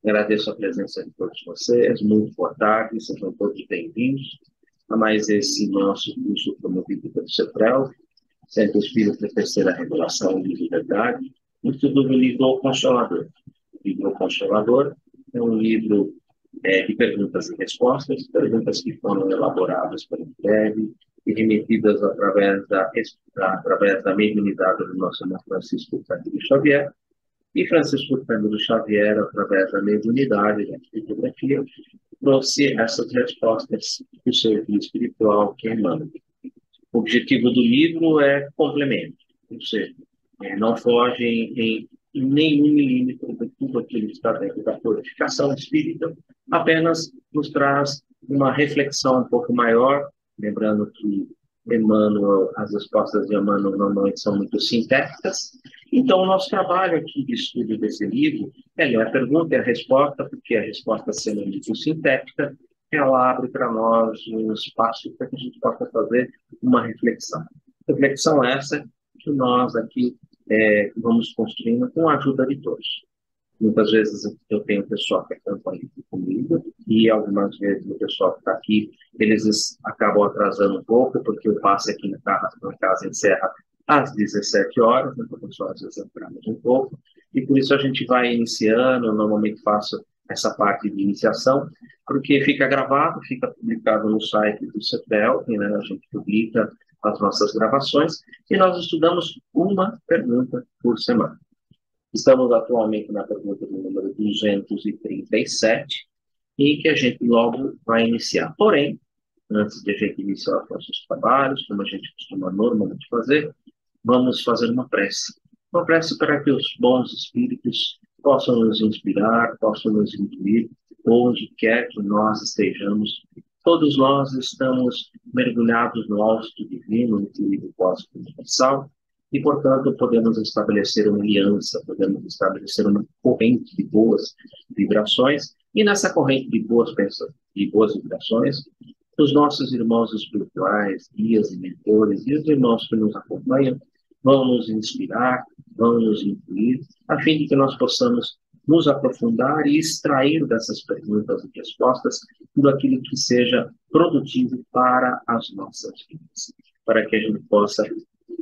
Agradeço a presença de todos vocês, muito boa tarde, sejam todos bem-vindos a mais esse nosso curso promovido pelo CEPREL, Centro Espírita Terceira Revelação de Liberdade, estudo do livro O Consolador. O livro O Consolador é um livro de perguntas e respostas, perguntas que foram elaboradas pelo IPEV e remetidas através da mediunidade do nosso irmão Francisco Cândido Xavier. E Francisco Cândido Xavier, através da mediunidade da psicografia, trouxe essas respostas do seu guia espiritual que emana. O objetivo do livro é complemento, ou seja, não foge em nenhum milímetro de tudo aquilo que está dentro da codificação espírita, apenas nos traz uma reflexão um pouco maior, lembrando que Emmanuel, as respostas de Emmanuel normalmente são muito sintéticas. Então, o nosso trabalho aqui de estudo desse livro é ler a pergunta e a resposta, porque a resposta sendo muito sintética, ela abre para nós um espaço para que a gente possa fazer uma reflexão. Reflexão essa que nós aqui vamos construindo com a ajuda de todos. Muitas vezes eu tenho pessoal que acompanha aqui comigo e algumas vezes o pessoal que está aqui, eles acabam atrasando um pouco, porque o passe aqui na casa encerra às 17 horas, né, o pessoal às vezes atrasa um pouco, e por isso a gente vai iniciando, eu normalmente faço essa parte de iniciação, porque fica gravado, fica publicado no site do CEPEL, né, a gente publica as nossas gravações, e nós estudamos uma pergunta por semana. Estamos atualmente na pergunta do número 237, e que a gente logo vai iniciar. Porém, antes de a gente iniciar os nossos trabalhos, como a gente costuma normalmente fazer, vamos fazer uma prece. Uma prece para que os bons espíritos possam nos inspirar, possam nos incluir, onde quer que nós estejamos. Todos nós estamos mergulhados no alto divino, no equilíbrio cósmico universal, e, portanto, podemos estabelecer uma aliança, podemos estabelecer uma corrente de boas vibrações, e nessa corrente de boas vibrações, os nossos irmãos espirituais, guias e mentores, e os irmãos que nos acompanham, vão nos inspirar, vão nos incluir, a fim de que nós possamos nos aprofundar e extrair dessas perguntas e respostas tudo aquilo que seja produtivo para as nossas vidas, para que a gente possa,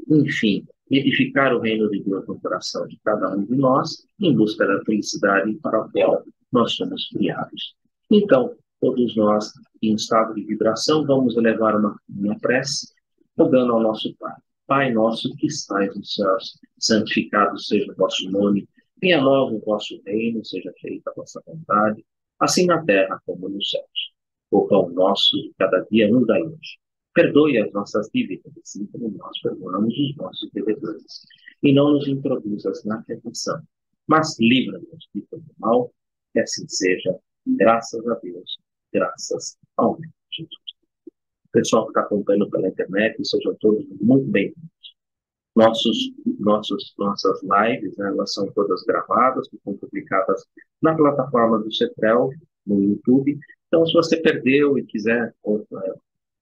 enfim, edificar o reino de Deus no coração de cada um de nós, em busca da felicidade para a qual nós somos criados. Então, todos nós, em estado de vibração, vamos elevar uma prece, rogando ao nosso Pai. Pai nosso que estais nos céus, santificado seja o vosso nome, venha logo o vosso reino, seja feita a vossa vontade, assim na terra como nos céus. O pão nosso de cada dia nos dai hoje. Perdoe as nossas dívidas, assim como nós perdoamos os nossos devedores. E não nos introduzas na tentação, mas livra-nos de todo mal, que assim seja, graças a Deus, graças ao nome de Jesus. Pessoal que está acompanhando pela internet, sejam todos muito bem-vindos. Nossas lives, né, elas são todas gravadas, são publicadas na plataforma do CEPREL, no YouTube. Então, se você perdeu e quiser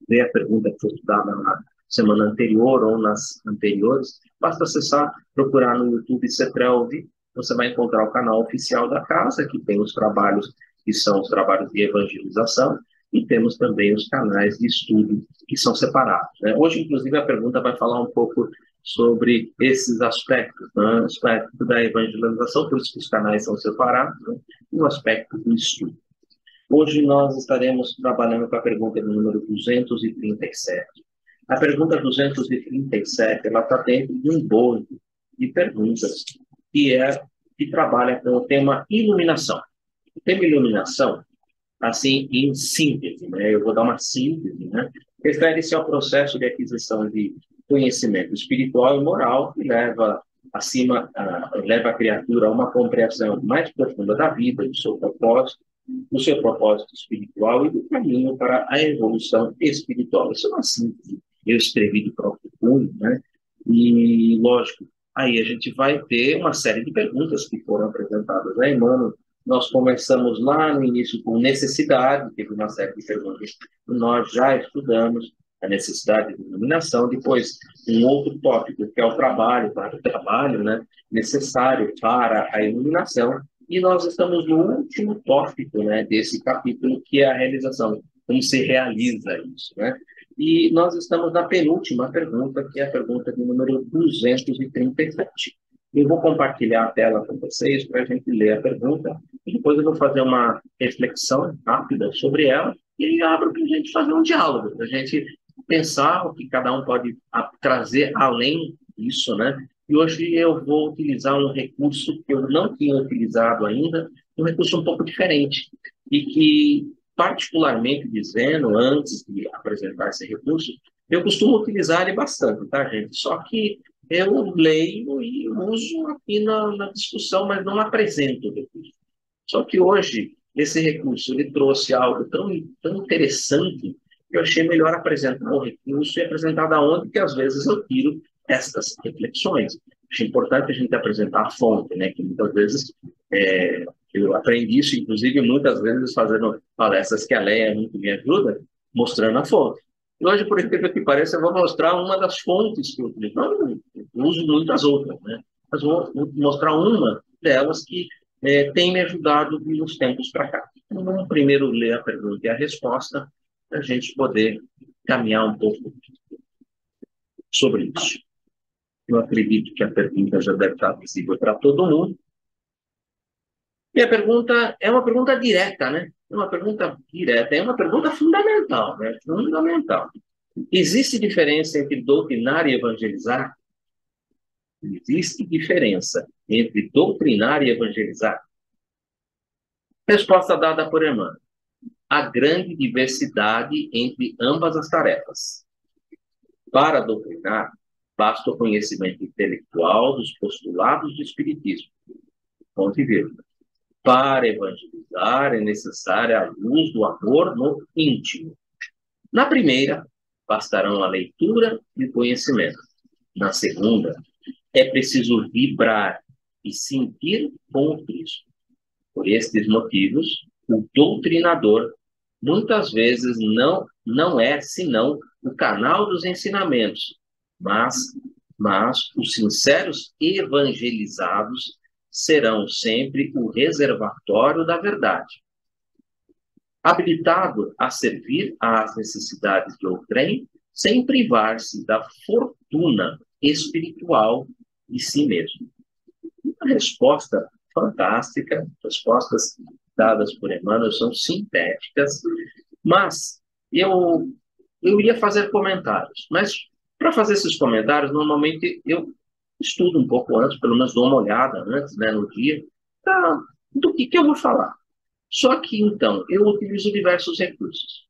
ver a pergunta que foi estudada na semana anterior ou nas anteriores, basta acessar, procurar no YouTube CEPREL, você vai encontrar o canal oficial da casa, que tem os trabalhos que são os trabalhos de evangelização, e temos também os canais de estudo que são separados, né? Hoje, inclusive, a pergunta vai falar um pouco sobre esses aspectos, né? O aspecto da evangelização, por isso que os canais são separados, né? E o aspecto do estudo. Hoje nós estaremos trabalhando com a pergunta do número 237. A pergunta 237, ela está dentro de um bolo de perguntas que trabalha com o tema iluminação. O tema iluminação, assim, em síntese, né? Eu vou dar uma síntese, né? Refere-se ao processo de aquisição de conhecimento espiritual e moral que leva a criatura a uma compreensão mais profunda da vida, do seu propósito espiritual e do caminho para a evolução espiritual. Isso é uma síntese. Eu escrevi de próprio punho, né? E, lógico, aí a gente vai ter uma série de perguntas que foram apresentadas a Emmanuel. Nós começamos lá no início com necessidade, teve uma série de perguntas que nós já estudamos, a necessidade de iluminação, depois um outro tópico, que é o trabalho, né, necessário para a iluminação, e nós estamos no último tópico, né, desse capítulo, que é a realização, como se realiza isso, né? E nós estamos na penúltima pergunta, que é a pergunta de número 237. Eu vou compartilhar a tela com vocês para a gente ler a pergunta, e depois eu vou fazer uma reflexão rápida sobre ela, e abro para a gente fazer um diálogo, para a gente pensar o que cada um pode trazer além disso, né? E hoje eu vou utilizar um recurso que eu não tinha utilizado ainda, um recurso um pouco diferente, e que, particularmente dizendo, antes de apresentar esse recurso, eu costumo utilizar ele bastante, tá, gente? Só que eu leio e uso aqui na discussão, mas não apresento o recurso. Só que hoje, esse recurso, ele trouxe algo tão interessante que eu achei melhor apresentar o recurso e apresentar da onde que às vezes eu tiro estas reflexões. Acho importante a gente apresentar a fonte, né? Que muitas vezes eu aprendi isso, inclusive muitas vezes fazendo palestras que a Leia muito me ajuda, mostrando a fonte. E hoje, por incrível que pareça, eu vou mostrar uma das fontes que eu utilizo. Não, eu uso muitas outras, né? Mas vou mostrar uma delas que tem me ajudado de uns tempos para cá. Então, vamos primeiro ler a pergunta e a resposta, para a gente poder caminhar um pouco sobre isso. Eu acredito que a pergunta já deve estar visível para todo mundo. E a pergunta é uma pergunta direta, né? É uma pergunta direta, é uma pergunta fundamental, né? Fundamental. Existe diferença entre doutrinar e evangelizar? Existe diferença entre doutrinar e evangelizar? Resposta dada por Emmanuel. Há grande diversidade entre ambas as tarefas. Para doutrinar, basta o conhecimento intelectual dos postulados do Espiritismo. Ponto e vírgula. Para evangelizar, é necessária a luz do amor no íntimo. Na primeira, bastarão a leitura e o conhecimento. Na segunda, é preciso vibrar e sentir com o Cristo. Por estes motivos, o doutrinador muitas vezes não é senão o canal dos ensinamentos, mas os sinceros evangelizados serão sempre o reservatório da verdade. Habilitado a servir às necessidades de outrem, sem privar-se da fortuna espiritual de si mesmo. Uma resposta fantástica, respostas dadas por Emmanuel são sintéticas, mas eu iria fazer comentários. Mas para fazer esses comentários, normalmente eu estudo um pouco antes, pelo menos dou uma olhada antes, né, no dia, do que eu vou falar. Só que, então, eu utilizo diversos recursos.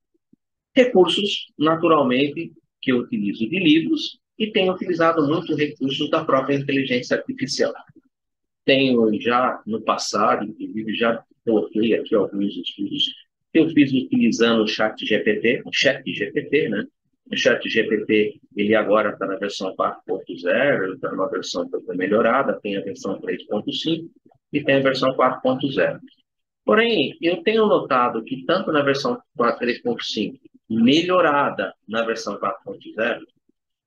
Recursos, naturalmente, que eu utilizo de livros e tenho utilizado muito recursos da própria inteligência artificial. Tenho já, no passado, inclusive, já coloquei aqui alguns estudos que eu fiz utilizando o ChatGPT, né? O ChatGPT, ele agora está na versão 4.0, ele está numa versão um pouco melhorada, tem a versão 3.5 e tem a versão 4.0. Porém, eu tenho notado que tanto na versão 3.5, melhorada na versão 4.0,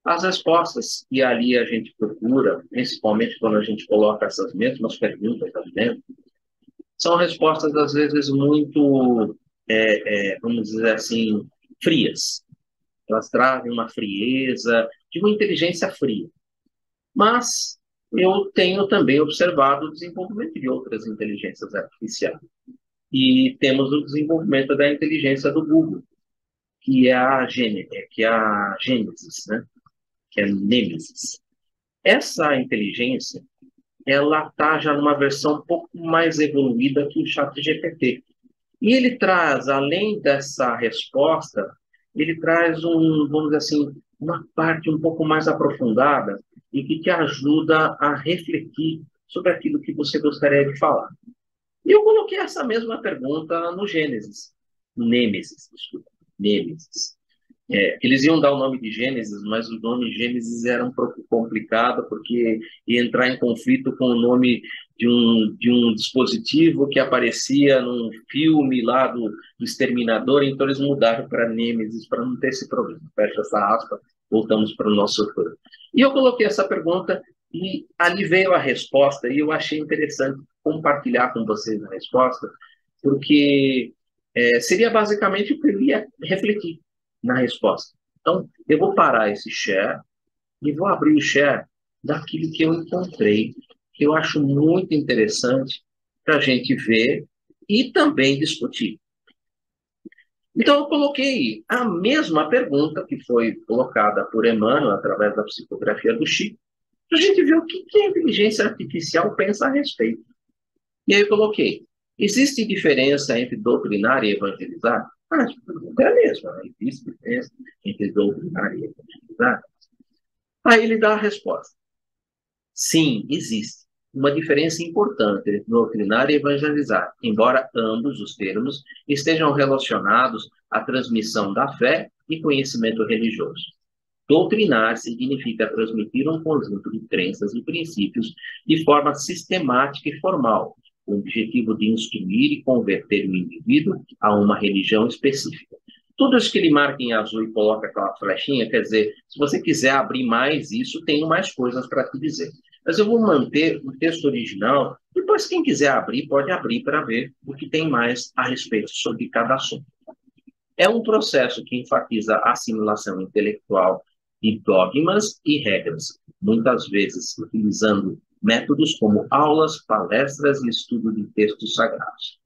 as respostas que ali a gente procura, principalmente quando a gente coloca essas mesmas perguntas ali dentro, são respostas, às vezes, muito, vamos dizer assim, frias. Elas trazem uma frieza, de uma inteligência fria. Mas eu tenho também observado o desenvolvimento de outras inteligências artificiais. E temos o desenvolvimento da inteligência do Google, que é a Gênesis, né? Que é Nêmesis. Essa inteligência, ela está já numa versão um pouco mais evoluída que o ChatGPT. E ele traz, além dessa resposta, ele traz vamos dizer assim, uma parte um pouco mais aprofundada e que te ajuda a refletir sobre aquilo que você gostaria de falar. E eu coloquei essa mesma pergunta no Nêmesis, desculpa, Nêmesis. Eles iam dar o nome de Gênesis, mas o nome Gênesis era um pouco complicado, porque ia entrar em conflito com o nome de um dispositivo que aparecia num filme lá do Exterminador, então eles mudaram para Nêmesis para não ter esse problema. Fecha essa aspa, voltamos para o nosso foro. E eu coloquei essa pergunta E ali veio a resposta, e eu achei interessante compartilhar com vocês a resposta, porque seria basicamente o que eu ia refletir na resposta. Então, eu vou parar esse share e vou abrir o share daquilo que eu encontrei, que eu acho muito interessante para a gente ver e também discutir. Então, eu coloquei a mesma pergunta que foi colocada por Emmanuel através da psicografia do Chico, para a gente ver o que a inteligência artificial pensa a respeito. E aí eu coloquei, existe diferença entre doutrinar e evangelizar? Ah, a pergunta é a mesma, né? Existe diferença entre doutrinar e evangelizar? Aí ele dá a resposta. Sim, existe uma diferença importante entre doutrinar e evangelizar, embora ambos os termos estejam relacionados à transmissão da fé e conhecimento religioso. Doutrinar significa transmitir um conjunto de crenças e princípios de forma sistemática e formal, com o objetivo de instruir e converter o indivíduo a uma religião específica. Tudo isso que ele marca em azul e coloca aquela flechinha, quer dizer, se você quiser abrir mais isso, tenho mais coisas para te dizer. Mas eu vou manter o texto original, depois quem quiser abrir, pode abrir para ver o que tem mais a respeito sobre cada assunto. É um processo que enfatiza a assimilação intelectual de dogmas e regras, muitas vezes utilizando métodos como aulas, palestras e estudo de textos sagrados.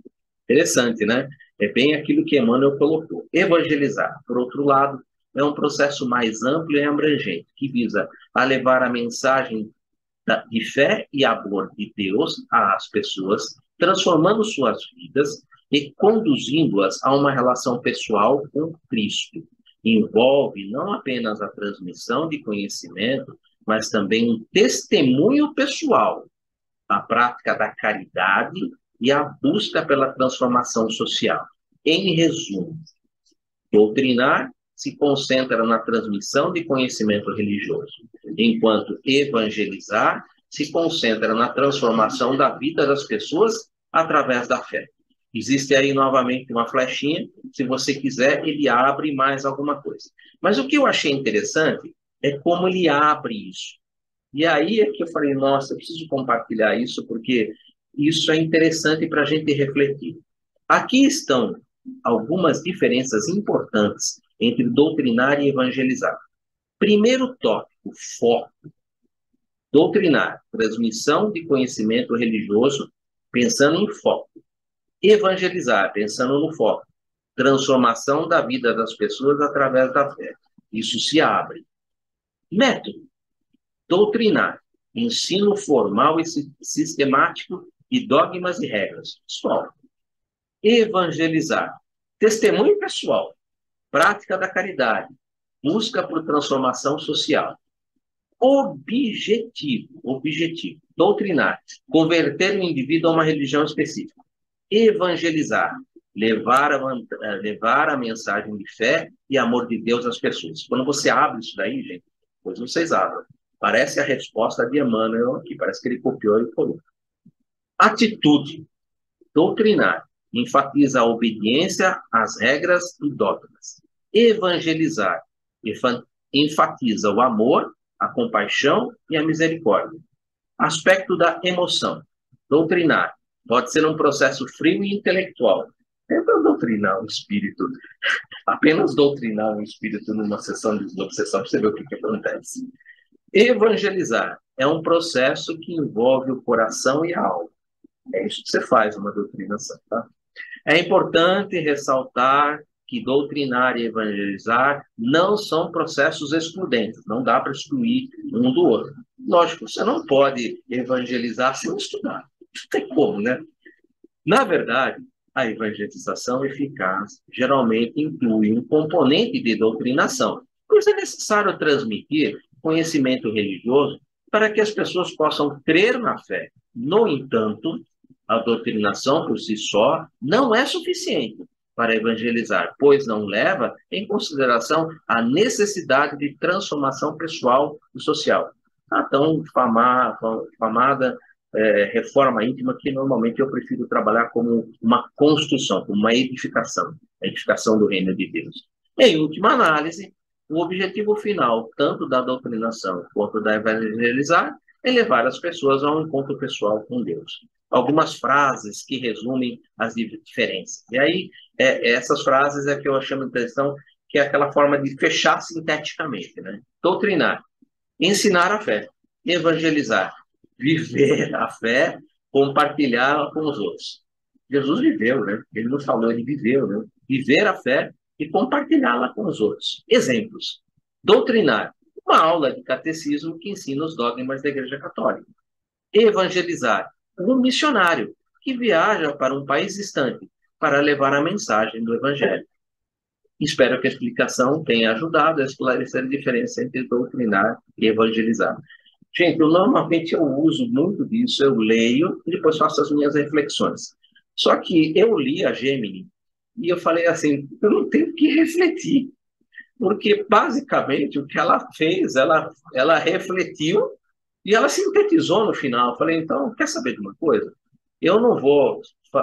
Interessante, né? É bem aquilo que Emmanuel colocou. Evangelizar, por outro lado, é um processo mais amplo e abrangente, que visa a levar a mensagem de fé e amor de Deus às pessoas, transformando suas vidas e conduzindo-as a uma relação pessoal com Cristo. Envolve não apenas a transmissão de conhecimento, mas também um testemunho pessoal, a prática da caridade e a busca pela transformação social. Em resumo, doutrinar se concentra na transmissão de conhecimento religioso, enquanto evangelizar se concentra na transformação da vida das pessoas através da fé. Existe aí novamente uma flechinha, se você quiser, ele abre mais alguma coisa. Mas o que eu achei interessante é como ele abre isso. E aí é que eu falei, nossa, eu preciso compartilhar isso, porque isso é interessante para a gente refletir. Aqui estão algumas diferenças importantes entre doutrinar e evangelizar. Primeiro tópico, foco. Doutrinar, transmissão de conhecimento religioso, pensando em foco. Evangelizar, pensando no foco. Transformação da vida das pessoas através da fé. Isso se abre. Método. Doutrinar, ensino formal e sistemático de dogmas e regras. Escola. Evangelizar, testemunho pessoal, prática da caridade, busca por transformação social. Objetivo, doutrinar, converter o indivíduo a uma religião específica. Evangelizar, levar a mensagem de fé e amor de Deus às pessoas. Quando você abre isso daí, gente, depois vocês abrem. Parece a resposta de Emmanuel aqui, parece que ele copiou e colocou. Atitude, doutrinar, enfatiza a obediência às regras e dogmas. Evangelizar, enfatiza o amor, a compaixão e a misericórdia. Aspecto da emoção. Doutrinar, pode ser um processo frio e intelectual. Tenta doutrinar o espírito, apenas doutrinar o espírito numa sessão de desobsessão para você ver o que acontece. Evangelizar é um processo que envolve o coração e a alma. É isso que você faz, uma doutrinação, tá? É importante ressaltar que doutrinar e evangelizar não são processos excludentes, não dá para excluir um do outro. Lógico, você não pode evangelizar sem estudar. Não tem como, né? Na verdade, a evangelização eficaz geralmente inclui um componente de doutrinação, pois é necessário transmitir conhecimento religioso para que as pessoas possam crer na fé. No entanto, a doutrinação por si só não é suficiente para evangelizar, pois não leva em consideração a necessidade de transformação pessoal e social. A tão famada reforma íntima, que normalmente eu prefiro trabalhar como uma construção, como uma edificação, a edificação do reino de Deus. Em última análise, o objetivo final, tanto da doutrinação quanto da evangelizar, é levar as pessoas a um encontro pessoal com Deus. Algumas frases que resumem as diferenças. E aí, essas frases é que eu chamo de atenção, que é aquela forma de fechar sinteticamente, né? Doutrinar, ensinar a fé, evangelizar, viver a fé, compartilhar com os outros. Jesus viveu, né? Ele não falou, ele viveu, né? Viver a fé e compartilhá-la com os outros. Exemplos. Doutrinar, uma aula de catecismo que ensina os dogmas da Igreja Católica. Evangelizar, um missionário que viaja para um país distante para levar a mensagem do Evangelho. Espero que a explicação tenha ajudado a esclarecer a diferença entre doutrinar e evangelizar. Gente, normalmente eu uso muito disso, eu leio e depois faço as minhas reflexões. Só que eu li a Gemini e eu falei assim, eu não tenho que refletir, porque basicamente o que ela fez, ela refletiu e ela sintetizou no final. Eu falei, então, quer saber de uma coisa? Eu não vou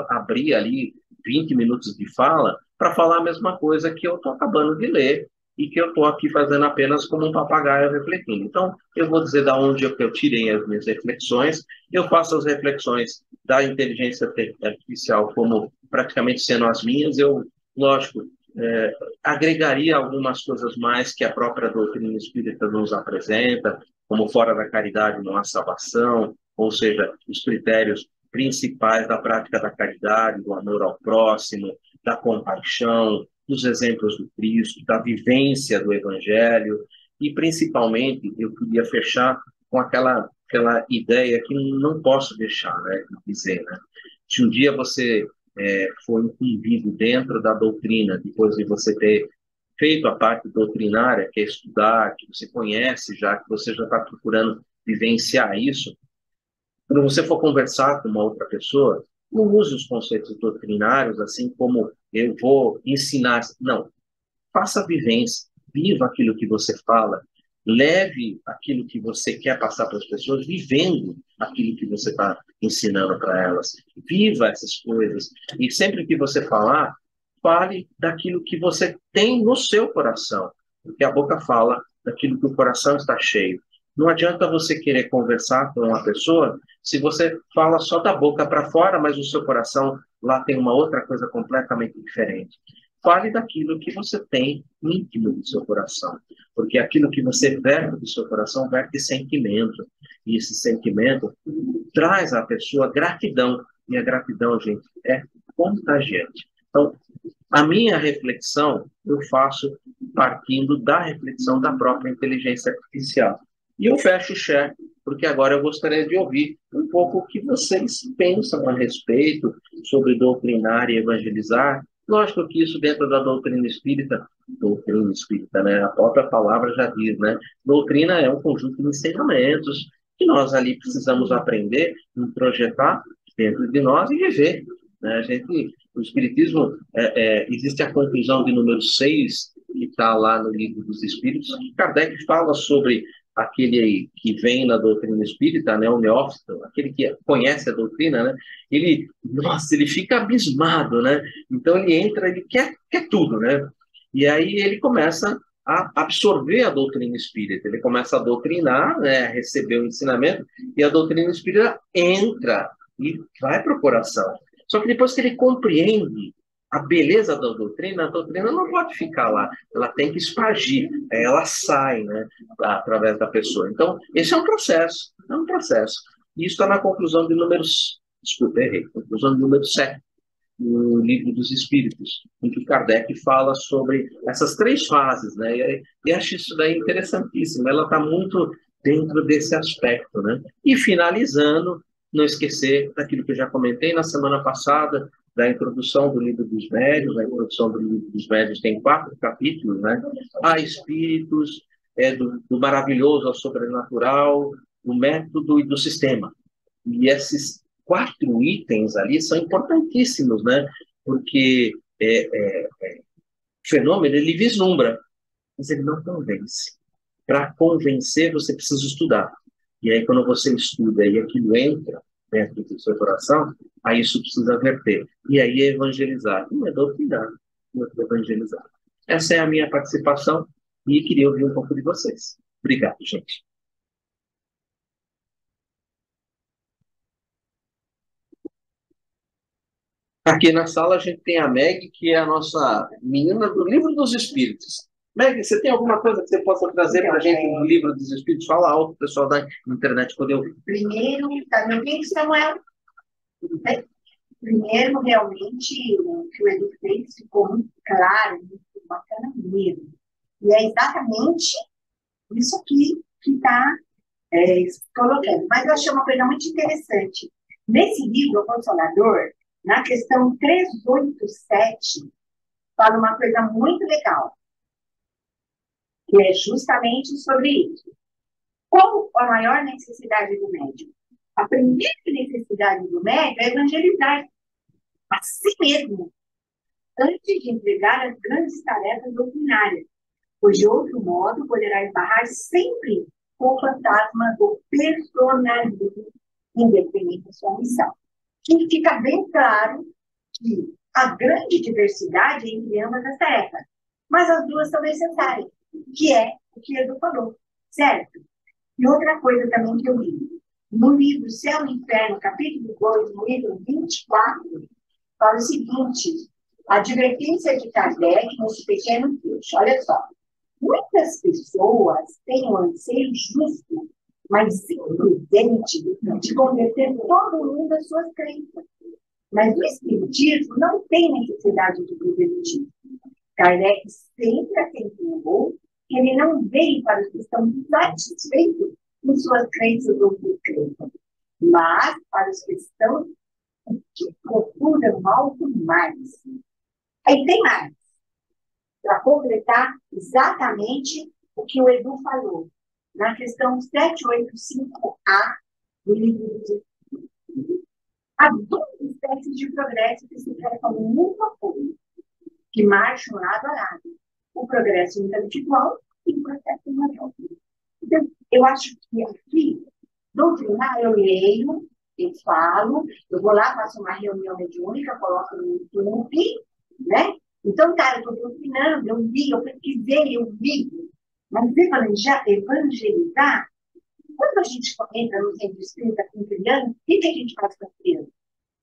abrir ali 20 minutos de fala para falar a mesma coisa que eu estou acabando de ler e que eu estou aqui fazendo apenas como um papagaio refletindo. Então, eu vou dizer da onde eu tirei as minhas reflexões. Eu faço as reflexões da inteligência artificial como praticamente sendo as minhas. Eu, lógico, agregaria algumas coisas mais que a própria doutrina espírita nos apresenta, como fora da caridade não há salvação, ou seja, os critérios principais da prática da caridade, do amor ao próximo, da compaixão, dos exemplos do Cristo, da vivência do Evangelho, e principalmente eu queria fechar com aquela ideia que não posso deixar, né, de dizer, né? Se um dia você for incumbido dentro da doutrina, depois de você ter feito a parte doutrinária, que é estudar, que você conhece já, que você já está procurando vivenciar isso, quando você for conversar com uma outra pessoa, não use os conceitos doutrinários assim como eu vou ensinar. Não, faça a vivência, viva aquilo que você fala, leve aquilo que você quer passar para as pessoas, vivendo aquilo que você está ensinando para elas. Viva essas coisas. E sempre que você falar, fale daquilo que você tem no seu coração, porque a boca fala daquilo que o coração está cheio. Não adianta você querer conversar com uma pessoa se você fala só da boca para fora, mas o seu coração lá tem uma outra coisa completamente diferente. Fale daquilo que você tem íntimo do seu coração, porque aquilo que você verte do seu coração verte sentimento, e esse sentimento traz à pessoa gratidão, e a gratidão, gente, é contagiante. Então, a minha reflexão eu faço partindo da reflexão da própria inteligência artificial. E eu fecho o chat, porque agora eu gostaria de ouvir um pouco o que vocês pensam a respeito sobre doutrinar e evangelizar. Lógico que isso dentro da doutrina espírita, né? A própria palavra já diz, né? Doutrina é um conjunto de ensinamentos que nós ali precisamos aprender, projetar dentro de nós e viver. Né? O Espiritismo, existe a conclusão de número 6 que está lá no Livro dos Espíritos, que Kardec fala sobre aquele que vem na doutrina espírita, né, o neófito, aquele que conhece a doutrina, né, ele fica abismado, né, então ele entra, ele quer tudo, né, e aí ele começa a absorver a doutrina espírita, ele começa a doutrinar, né, a receber o ensinamento, e a doutrina espírita entra e vai para o coração. Só que depois que ele compreende a beleza da doutrina, a doutrina não pode ficar lá, ela tem que espargir, ela sai, né, através da pessoa. Então, esse é um processo. E isso está na conclusão de números, desculpa, errei, conclusão de número 7, no Livro dos Espíritos, em que Kardec fala sobre essas três fases, né, e acho isso daí interessantíssimo, ela está muito dentro desse aspecto, né. E finalizando, não esquecer daquilo que eu já comentei na semana passada, da introdução do Livro dos Médiuns. A introdução do Livro dos Médiuns tem 4 capítulos, né? Há espíritos, do maravilhoso ao sobrenatural, do método e do sistema. E esses 4 itens ali são importantíssimos, né? Porque o fenômeno, ele vislumbra, mas ele não convence. Para convencer, você precisa estudar. E aí, quando você estuda e aquilo entra dentro do seu coração, aí isso precisa verter. E aí é evangelizar. Não é doutrinar, não é evangelizar. Essa é a minha participação e queria ouvir um pouco de vocês. Obrigado, gente. Aqui na sala a gente tem a Meg, que é a nossa menina do Livro dos Espíritos. Meg, você tem alguma coisa que você possa trazer para a gente do Livro dos Espíritos? Fala alto, o pessoal da internet poder ouvir. Primeiro, tá me ouvindo, Samuel? Tudo bem? Primeiro, realmente, o que o Edu fez ficou muito claro, muito bacana mesmo. E é exatamente isso aqui que está colocando. Mas eu achei uma coisa muito interessante. Nesse livro, O Consolador, na questão 387, fala uma coisa muito legal, que é justamente sobre isso. Qual a maior necessidade do médium? A primeira necessidade do médium é evangelizar a si mesmo, antes de entregar as grandes tarefas doutrinárias, pois de outro modo poderá esbarrar sempre com o fantasma do personalismo, independente da sua missão. E fica bem claro que a grande diversidade é entre ambas as tarefas, mas as duas são necessárias, que é o que Edu falou, certo? E outra coisa também que eu li, no livro Céu e Inferno, capítulo 2, no livro 24, fala o seguinte, a advertência de Kardec nesse pequeno trecho, olha só, muitas pessoas têm um anseio justo, mas imprudente, de converter todo mundo às suas crenças. Mas o Espiritismo não tem necessidade de proselitismo. Kardec sempre acentuou que ele não veio para os que estão satisfeitos com suas crenças ou descrenças, mas para os que estão que procuram algo mais. Aí tem mais, para completar exatamente o que o Edu falou, na questão 785A do livro dos Espíritos. Há duas espécies de progresso que se prestam muito apoio, que marcham lado a lado. O progresso intelectual e o processo moral. Então, eu acho que aqui, doutrinar, eu leio, eu falo, eu vou lá, faço uma reunião mediúnica, coloco no YouTube, né? Então, tá, eu estou doutrinando, eu li, eu pesquisei, eu vi. Mas evangelizar, quando a gente entra no centro espírita com criança, o que a gente faz com as crianças?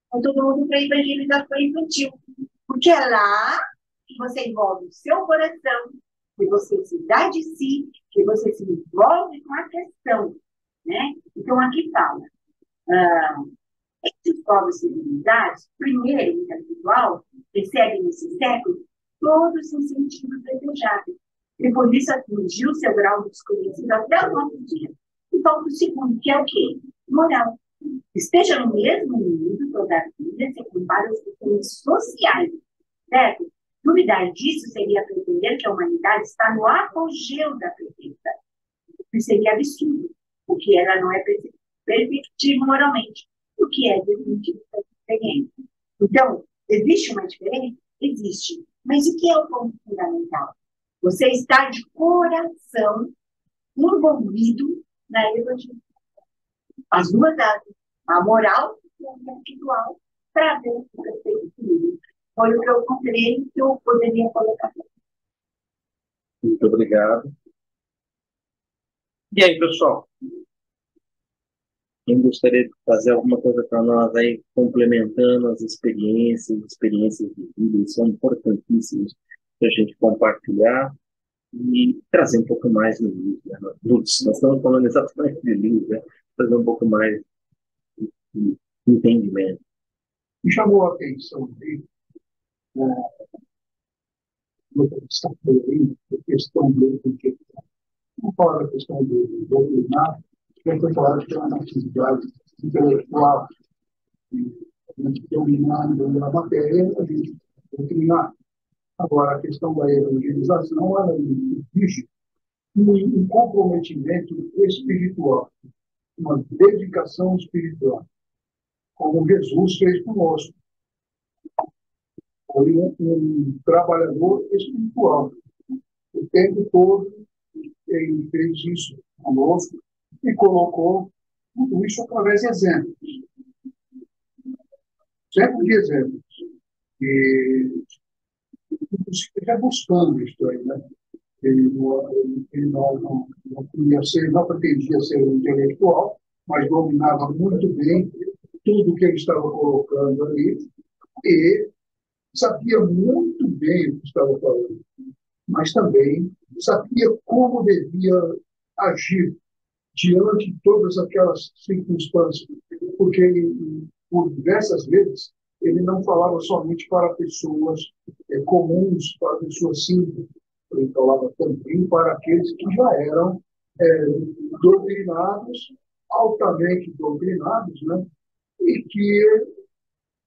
Com todo mundo para evangelização infantil. Porque é lá que você envolve o seu coração, que você se dá de si, que você se envolve com a questão, né? Então, aqui fala, esses povos civilizados, primeiro intelectual, recebem nesse século todos os incentivos desejáveis, e por isso atingiu seu grau de desconhecido até o nosso dia. E falta o segundo, que é o quê? Moral. Esteja no mesmo nível, todavia, se compara aos questões sociais, certo? Duvidar disso seria pretender que a humanidade está no apogeu da perfeição. Isso seria absurdo, porque ela não é perfectível moralmente, o que é definitivo da experiência. Então, existe uma diferença? Existe. Mas o que é o ponto fundamental? Você está de coração envolvido na evangelização. As duas áreas, a moral e a intelectual, para ver o perfeito equilíbrio. Foi o que eu comprei que eu poderia colocar. Muito obrigado. E aí, pessoal? Quem gostaria de fazer alguma coisa para nós aí, complementando as experiências de vida, são importantíssimos para a gente compartilhar e trazer um pouco mais no livro. Né? Nós estamos falando exatamente de livro, né? Trazer um pouco mais de entendimento. Me chamou a atenção dele, no questão dele, a questão dele, porque não fala da questão do doutrinar, porque fala que é uma atividade intelectual, dominando a matéria, a gente doutrinar. Agora, a questão da evangelização, ela exige um comprometimento espiritual, uma dedicação espiritual, como Jesus fez conosco. Foi um trabalhador espiritual. O tempo todo ele fez isso conosco e colocou tudo isso através de exemplos. Sempre de exemplos. E fica buscando isso aí, né? Ele não pretendia ser um intelectual, mas dominava muito bem tudo que ele estava colocando ali, e sabia muito bem o que estava falando, mas também sabia como devia agir diante de todas aquelas circunstâncias, porque por diversas vezes ele não falava somente para pessoas comuns, para pessoas simples, ele falava também para aqueles que já eram é, doutrinados, altamente doutrinados, né? E que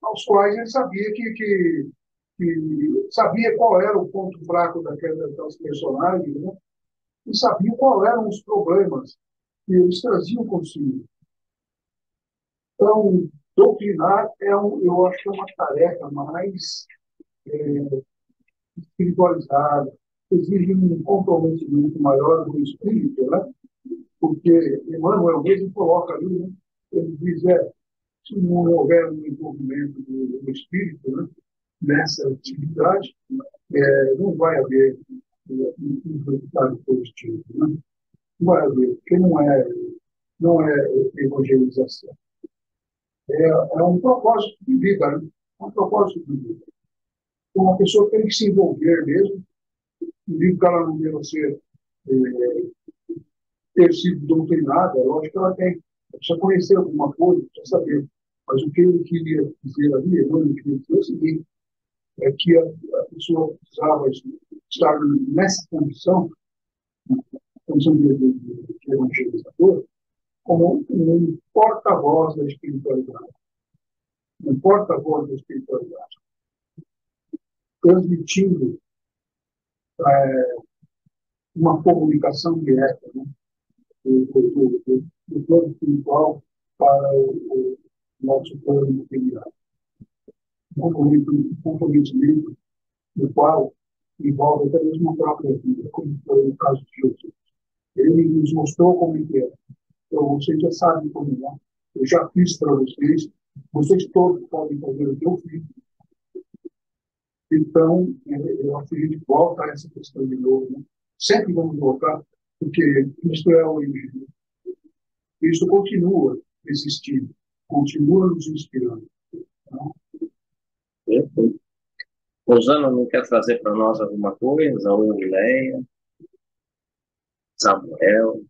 aos quais ele sabia que sabia qual era o ponto fraco daquelas personagens, né? E sabia qual eram os problemas que eles traziam consigo. Então, doutrinar eu acho que é uma tarefa mais espiritualizada, exige um comprometimento maior do espírito, né? Porque Emmanuel mesmo coloca ali, né? Ele diz, se não houver um envolvimento do espírito, né? Nessa atividade, não vai haver um resultado positivo, né? Não vai haver, porque não é evangelização. É um propósito de vida, né? É um propósito de vida. Então, uma pessoa tem que se envolver mesmo, mesmo que ela não deva ter sido doutrinada, lógico que ela tem, precisa conhecer alguma coisa, precisa saber. Mas o que ele queria dizer ali, ele queria dizer o seguinte, é que a pessoa precisava estar nessa condição de evangelizador, como um porta-voz da espiritualidade. Um porta-voz da espiritualidade, transmitindo uma comunicação direta, né, do plano espiritual para o nosso plano material. Um comprometimento no qual envolve até mesmo a própria vida, como foi o caso de Jesus. Ele nos mostrou como ele é. Então, vocês já sabem como é. Eu já fiz para vocês. Vocês todos podem fazer o que eu fiz. Então, eu acho que a gente volta a essa questão de novo. Né? Sempre vamos voltar, porque Cristo é a origem. Cristo continua existindo, continua nos inspirando. Tá? Perfeito. Rosana, não quer trazer para nós alguma coisa? Ou Leia, Samuel,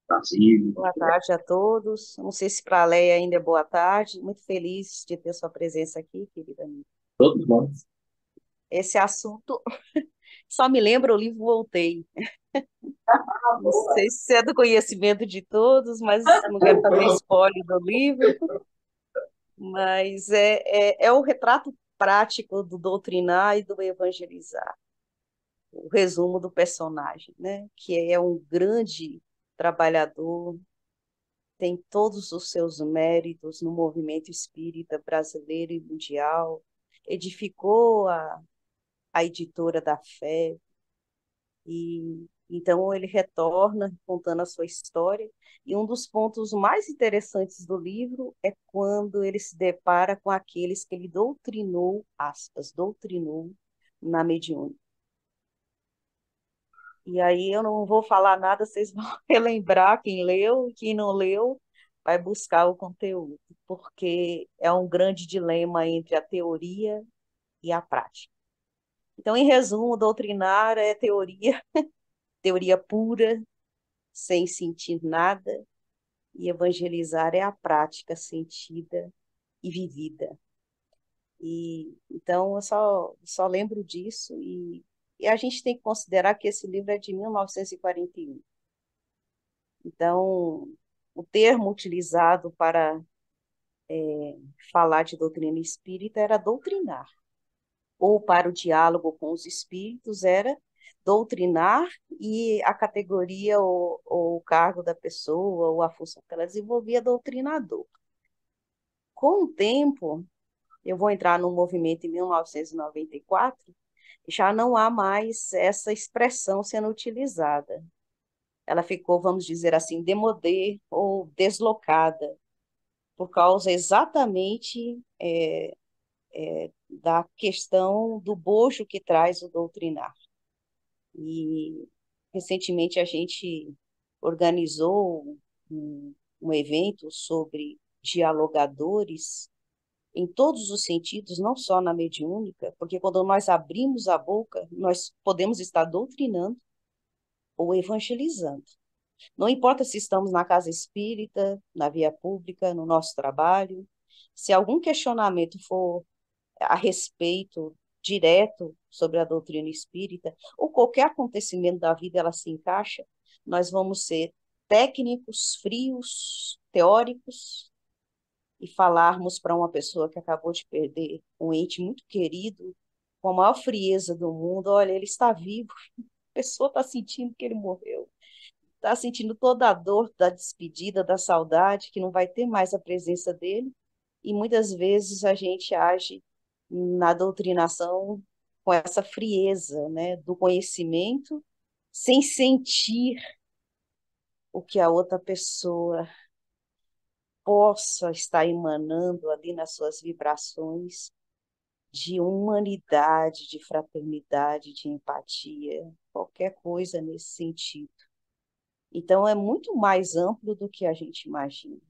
Basílio? Boa tarde a todos. Não sei se para a Leia ainda é boa tarde. Muito feliz de ter sua presença aqui, querida amiga. Todos nós. Esse assunto só me lembra o livro Voltei. Não sei se é do conhecimento de todos, mas não quero fazer spoiler do livro. Mas é o retrato prático do doutrinar e do evangelizar. O resumo do personagem, né? Que é um grande trabalhador, tem todos os seus méritos no movimento espírita brasileiro e mundial, edificou a editora da Fé, e então ele retorna contando a sua história, e um dos pontos mais interessantes do livro é quando ele se depara com aqueles que ele doutrinou, aspas, doutrinou na mediúnica. E aí eu não vou falar nada, vocês vão relembrar quem leu e quem não leu, vai buscar o conteúdo, porque é um grande dilema entre a teoria e a prática. Então, em resumo, doutrinar é teoria, teoria pura, sem sentir nada, e evangelizar é a prática sentida e vivida. E então eu só lembro disso, e a gente tem que considerar que esse livro é de 1941. Então, o termo utilizado para falar de doutrina espírita era doutrinar, ou para o diálogo com os espíritos era doutrinar, e a categoria ou o cargo da pessoa ou a função que ela desenvolvia, doutrinador. Com o tempo, eu vou entrar no movimento em 1994, já não há mais essa expressão sendo utilizada. Ela ficou, vamos dizer assim, démodé ou deslocada, por causa exatamente da questão do bojo que traz o doutrinar. E recentemente a gente organizou um evento sobre dialogadores, em todos os sentidos, não só na mediúnica, porque quando nós abrimos a boca, nós podemos estar doutrinando ou evangelizando. Não importa se estamos na casa espírita, na via pública, no nosso trabalho, se algum questionamento for a respeito direto sobre a doutrina espírita, ou qualquer acontecimento da vida ela se encaixa, nós vamos ser técnicos, frios, teóricos, e falarmos para uma pessoa que acabou de perder um ente muito querido, com a maior frieza do mundo, olha, ele está vivo, a pessoa está sentindo que ele morreu, está sentindo toda a dor da despedida, da saudade, que não vai ter mais a presença dele, e muitas vezes a gente age na doutrinação com essa frieza, né, do conhecimento, sem sentir o que a outra pessoa possa estar emanando ali nas suas vibrações de humanidade, de fraternidade, de empatia, qualquer coisa nesse sentido. Então, é muito mais amplo do que a gente imagina.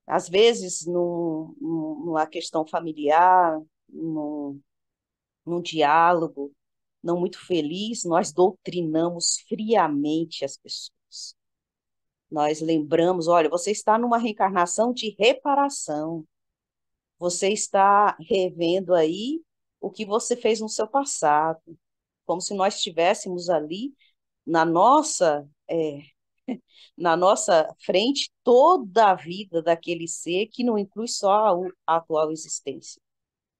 Às vezes, numa questão familiar, num diálogo não muito feliz, nós doutrinamos friamente as pessoas. Nós lembramos, olha, você está numa reencarnação de reparação. Você está revendo aí o que você fez no seu passado, como se nós estivéssemos ali na nossa, na nossa frente toda a vida daquele ser que não inclui só a atual existência.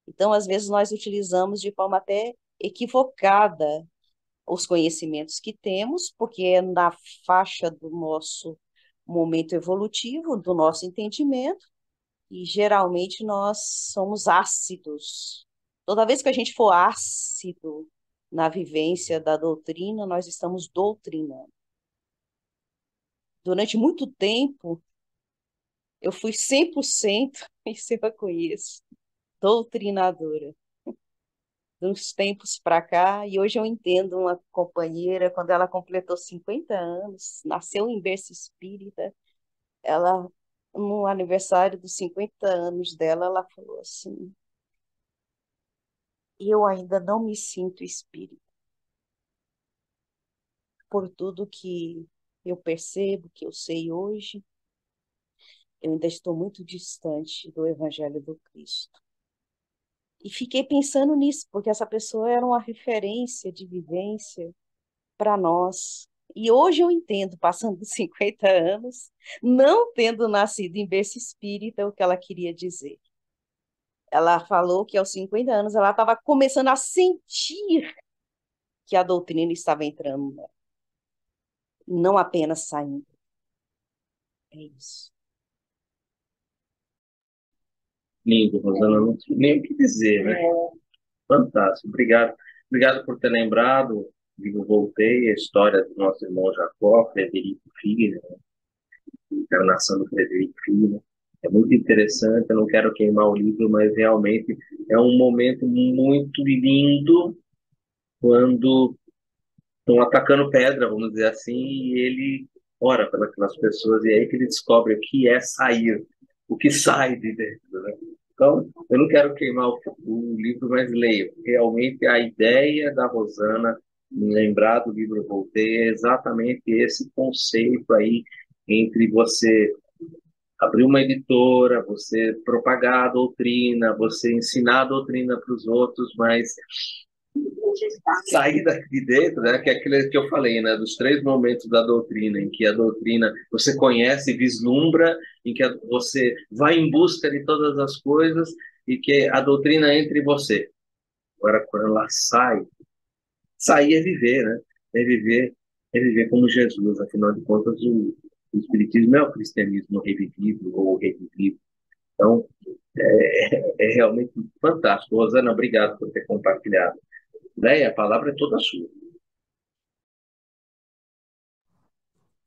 Então, às vezes, nós utilizamos de forma até equivocada os conhecimentos que temos, porque é na faixa do nosso momento evolutivo, do nosso entendimento, e geralmente nós somos ácidos. Toda vez que a gente for ácido na vivência da doutrina, nós estamos doutrinando. Durante muito tempo, eu fui 100%, isso eu reconheço, doutrinadora. De uns tempos para cá, e hoje eu entendo uma companheira, quando ela completou 50 anos, nasceu em berço espírita, ela, no aniversário dos 50 anos dela, ela falou assim: eu ainda não me sinto espírita, por tudo que eu percebo, que eu sei hoje, eu ainda estou muito distante do Evangelho do Cristo. E fiquei pensando nisso, porque essa pessoa era uma referência de vivência para nós. E hoje eu entendo, passando dos 50 anos, não tendo nascido em berço espírita, o que ela queria dizer. Ela falou que aos 50 anos ela estava começando a sentir que a doutrina estava entrando, não apenas saindo. É isso. Lindo, Rosana, não tenho nem o que dizer, né? Fantástico, obrigado. Obrigado por ter lembrado, digo, voltei, a história do nosso irmão Jacó, Frederico Filho, né? A encarnação do Frederico Filho. É muito interessante, eu não quero queimar o livro, mas realmente é um momento muito lindo quando estão atacando pedra, vamos dizer assim, e ele ora pelas pessoas, e é aí que ele descobre o que é sair, o que sai de dentro, né? Então, eu não quero queimar o livro, mas leio. Realmente, a ideia da Rosana, em lembrar do livro Voltei, é exatamente esse conceito aí entre você abrir uma editora, você propagar a doutrina, você ensinar a doutrina para os outros, mas sair daqui dentro, né, que é aquilo que eu falei, né, dos três momentos da doutrina, em que a doutrina você conhece, vislumbra, em que você vai em busca de todas as coisas e que a doutrina entra em você. Agora, quando ela sai, sair é viver, né? É viver como Jesus. Afinal de contas, o Espiritismo é o cristianismo revivido ou revivido. Então, é realmente fantástico. Rosana, obrigado por ter compartilhado. Leia, a palavra é toda sua.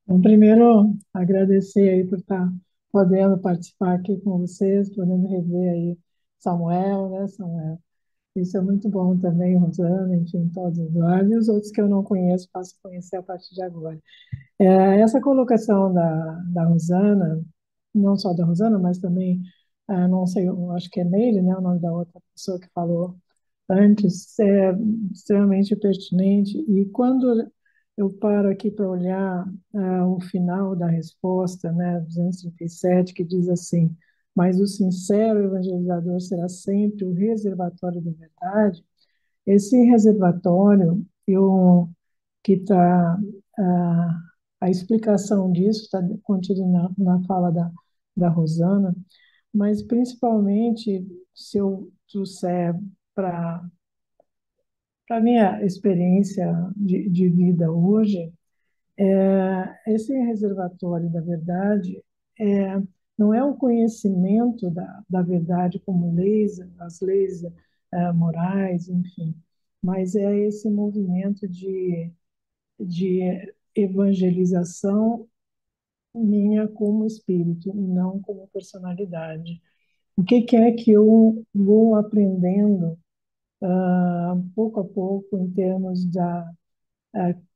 Então, primeiro, agradecer aí por estar podendo participar aqui com vocês, podendo rever aí Samuel, né, Samuel? Isso é muito bom também, Rosana, enfim, todos os Eduardo, e os outros que eu não conheço, passo a conhecer a partir de agora. Essa colocação da Rosana, não só da Rosana, mas também não sei, eu acho que é Neile, né, o nome da outra pessoa que falou antes, é extremamente pertinente. E quando eu paro aqui para olhar o final da resposta, né, 237, que diz assim: mas o sincero evangelizador será sempre o reservatório da verdade. Esse reservatório, que está a explicação disso está contida na fala da Rosana, mas principalmente se eu trouxer para a minha experiência de vida hoje, esse reservatório da verdade é, não é o conhecimento da verdade como leis, as leis morais, enfim, mas é esse movimento de evangelização minha como espírito, e não como personalidade. O que é que eu vou aprendendo pouco a pouco em termos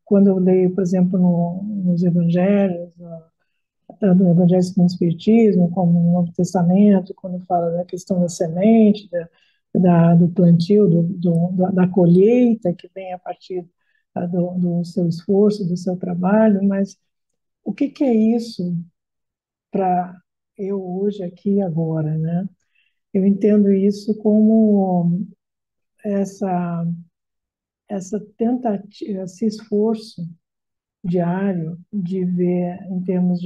quando eu leio, por exemplo, nos evangelhos, tanto no Evangelho segundo o Espiritismo, como no Novo Testamento, quando fala da questão da semente, do plantio, da colheita que vem a partir do seu esforço, do seu trabalho, mas o que é isso para eu hoje, aqui e agora, né? Eu entendo isso como essa, essa tentativa, esse esforço diário de ver em termos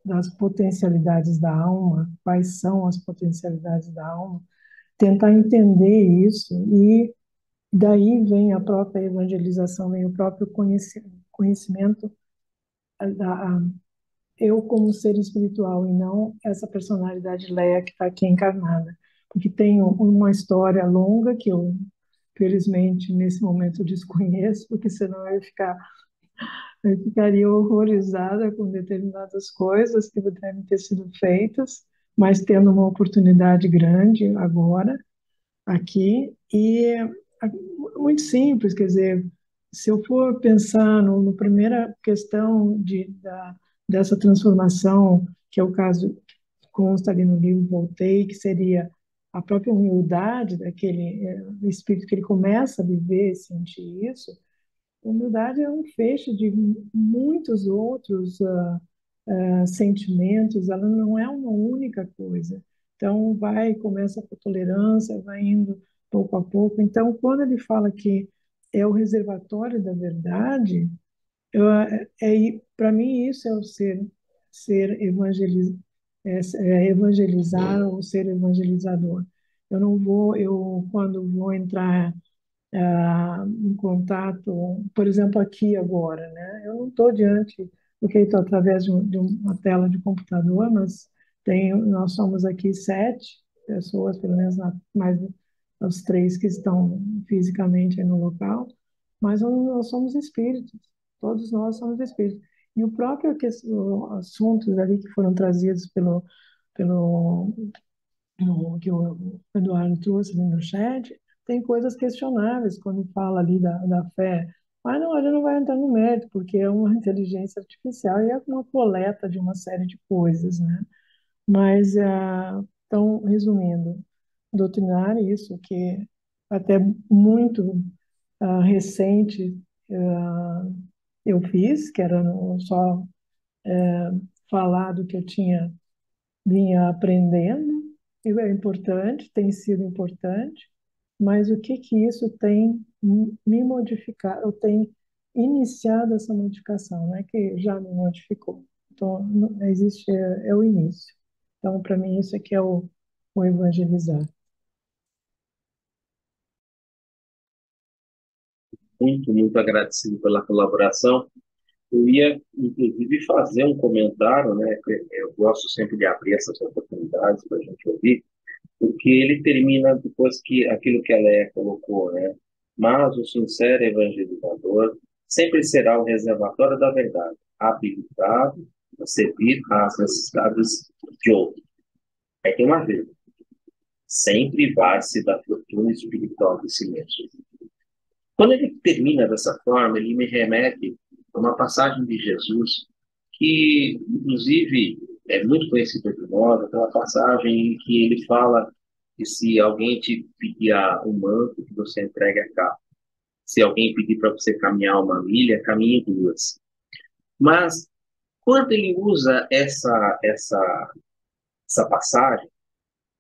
das potencialidades da alma, quais são as potencialidades da alma, tentar entender isso e daí vem a própria evangelização, vem o próprio conhecimento da eu como ser espiritual e não essa personalidade Leia que está aqui encarnada, porque tem uma história longa que eu felizmente nesse momento desconheço, porque senão eu ficaria horrorizada com determinadas coisas que devem ter sido feitas, mas tendo uma oportunidade grande agora, aqui, e muito simples, quer dizer, se eu for pensar no primeira questão dessa transformação, que é o caso que consta ali no livro Voltei, que seria a própria humildade daquele espírito que ele começa a viver e sentir isso, humildade é um feixe de muitos outros sentimentos, ela não é uma única coisa. Então, começa com a tolerância, vai indo pouco a pouco. Então, quando ele fala que é o reservatório da verdade, para mim isso é o ser evangelizar ou ser evangelizador. Eu quando vou entrar em contato, por exemplo, aqui agora, né? Eu não estou diante do que estou através de uma tela de computador, mas nós somos aqui 7 pessoas, pelo menos mais os 3 que estão fisicamente aí no local, mas nós somos espíritos, todos nós somos espíritos. E o próprio assuntos ali que foram trazidos pelo que o Eduardo trouxe ali no chat, tem coisas questionáveis quando fala ali da fé. Mas não, a gente não vai entrar no mérito, porque é uma inteligência artificial e é uma coleta de uma série de coisas, né? Mas, então, resumindo, doutrinar isso, que até muito recente eu fiz, que era só falar do que eu vinha aprendendo, e é importante, tem sido importante, mas o que que isso tem me modificado, eu tenho iniciado essa modificação, não é que já me modificou. Então, existe, é o início. Então, para mim, isso aqui é o evangelizar. Muito, muito agradecido pela colaboração. Eu ia, inclusive, fazer um comentário, né? Que eu gosto sempre de abrir essas oportunidades para a gente ouvir, porque ele termina depois que aquilo que a Léa colocou, né? Mas o sincero evangelizador sempre será o reservatório da verdade, habilitado a servir às necessidades de outros. Aí tem uma vez, sem privar-se da fortuna espiritual de si mesmo. Quando ele termina dessa forma, ele me remete a uma passagem de Jesus que, inclusive, é muito conhecida de nós, aquela passagem em que ele fala que se alguém te pedir um manto, que você entregue a capa. Se alguém pedir para você caminhar uma milha, caminhe duas. Mas quando ele usa essa passagem,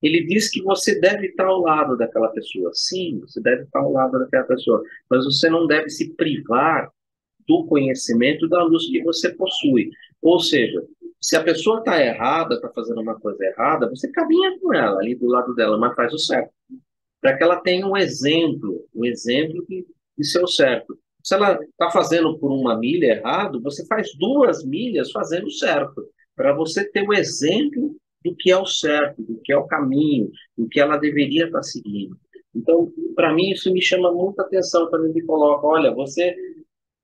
ele diz que você deve estar ao lado daquela pessoa. Sim, você deve estar ao lado daquela pessoa, mas você não deve se privar do conhecimento da luz que você possui. Ou seja, se a pessoa está errada, está fazendo uma coisa errada, você caminha com ela ali do lado dela, mas faz o certo. Para que ela tenha um exemplo de ser o certo. Se ela está fazendo por uma milha errado, você faz 2 milhas fazendo certo, para você ter o exemplo do que é o certo, do que é o caminho, do que ela deveria estar seguindo. Então, para mim, isso me chama muita atenção quando ele coloca, olha, você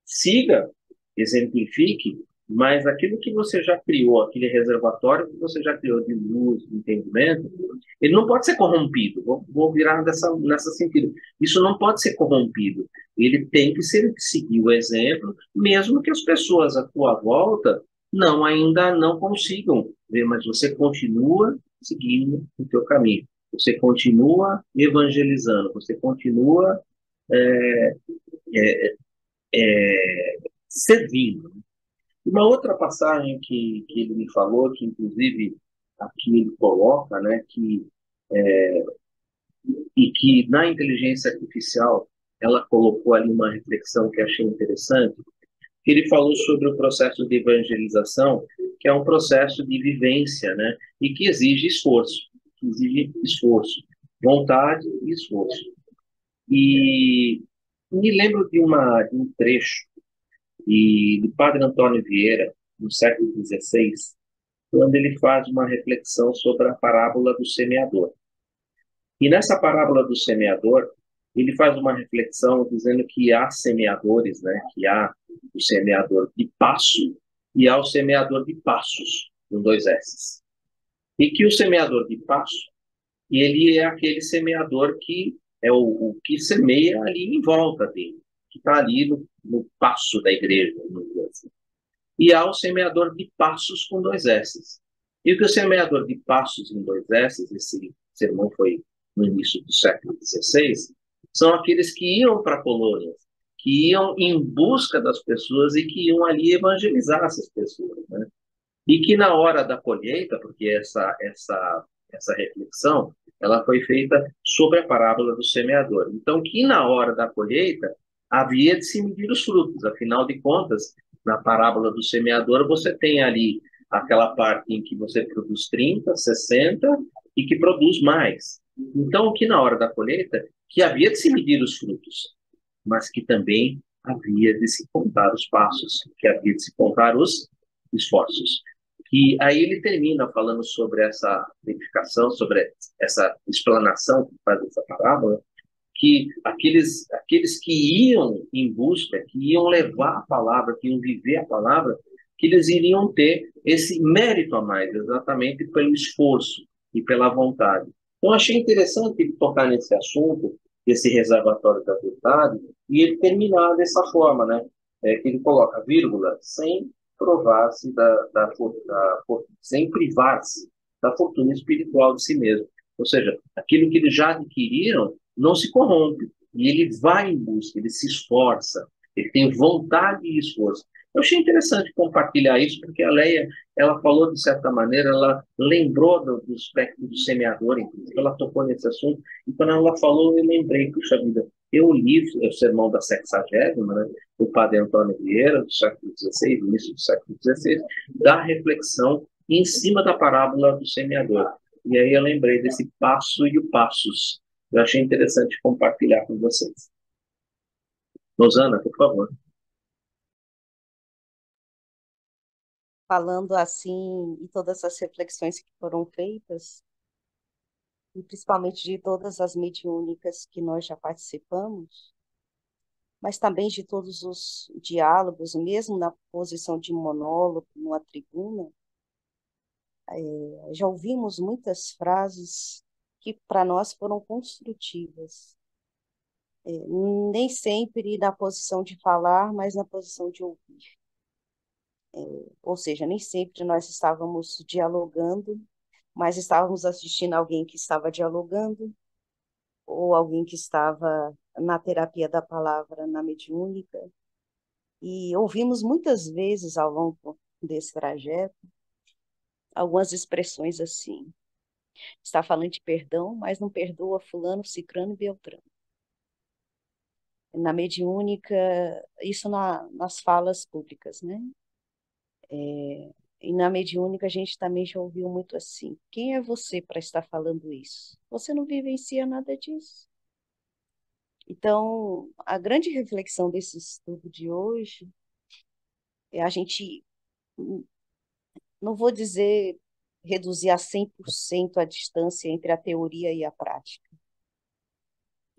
siga, exemplifique, mas aquilo que você já criou, aquele reservatório que você já criou de luz, de entendimento, ele não pode ser corrompido. Vou virar nessa sentido. Isso não pode ser corrompido. Ele tem que seguir o exemplo, mesmo que as pessoas à tua volta ainda não consigam ver, mas você continua seguindo o teu caminho. Você continua evangelizando, você continua é, é, servindo. Uma outra passagem que ele me falou, que inclusive aqui ele coloca, né, e que na inteligência artificial ela colocou ali uma reflexão que achei interessante, que ele falou sobre o processo de evangelização, que é um processo de vivência, né, e que exige esforço, vontade e esforço. E me lembro de um trecho do Padre Antônio Vieira, no século XVI, quando ele faz uma reflexão sobre a parábola do semeador. E nessa parábola do semeador, ele faz uma reflexão dizendo que há semeadores, né? Que há o semeador de passo e há o semeador de passos, com 2 S. E que o semeador de passo, ele é aquele semeador que é o que semeia ali em volta dele, que está ali no passo da igreja, no assim. E há o semeador de passos com 2 S. E o que o semeador de passos em 2 S, esse sermão foi no início do século XVI, são aqueles que iam para colônias, que iam em busca das pessoas e que iam ali evangelizar essas pessoas, né? E que na hora da colheita, porque essa reflexão ela foi feita sobre a parábola do semeador. Então, que na hora da colheita havia de se medir os frutos. Afinal de contas, na parábola do semeador, você tem ali aquela parte em que você produz 30, 60 e que produz mais. Então, que na hora da colheita, que havia de se medir os frutos, mas que também havia de se contar os passos, que havia de se contar os esforços. E aí ele termina falando sobre essa identificação, sobre essa explanação que faz essa parábola, que aqueles que iam em busca, que iam levar a palavra, que iam viver a palavra, que eles iriam ter esse mérito a mais, exatamente pelo esforço e pela vontade. Então, achei interessante ele tocar nesse assunto, esse reservatório da verdade, e ele terminar dessa forma, né? Que ele coloca vírgula, sem provar-se sem privar-se da fortuna espiritual de si mesmo. Ou seja, aquilo que eles já adquiriram não se corrompe. E ele vai em busca, ele se esforça, ele tem vontade e esforço. Eu achei interessante compartilhar isso, porque a Leia, ela falou de certa maneira, ela lembrou do aspecto do semeador, inclusive, ela tocou nesse assunto, e quando ela falou, eu lembrei, puxa vida, eu li o Sermão da Sexagésima, né, do Padre Antônio Vieira, do século XVI, início do século XVI, da reflexão em cima da parábola do semeador. E aí eu lembrei desse passo e o passos. Eu achei interessante compartilhar com vocês. Rosana, por favor. Falando assim, e todas as reflexões que foram feitas, e principalmente de todas as mediúnicas que nós já participamos, mas também de todos os diálogos, mesmo na posição de monólogo, numa tribuna, já ouvimos muitas frases que para nós foram construtivas. Nem sempre na posição de falar, mas na posição de ouvir. ou seja, nem sempre nós estávamos dialogando, mas estávamos assistindo alguém que estava dialogando, ou alguém que estava na terapia da palavra, na mediúnica, e ouvimos muitas vezes ao longo desse trajeto algumas expressões assim: está falando de perdão, mas não perdoa fulano, cicrano e beltrano. Na mediúnica, isso nas falas públicas, né? E na mediúnica a gente também já ouviu muito assim: quem é você para estar falando isso? Você não vivencia nada disso. Então, a grande reflexão desse estudo de hoje é a gente, não vou dizer reduzir a 100% a distância entre a teoria e a prática,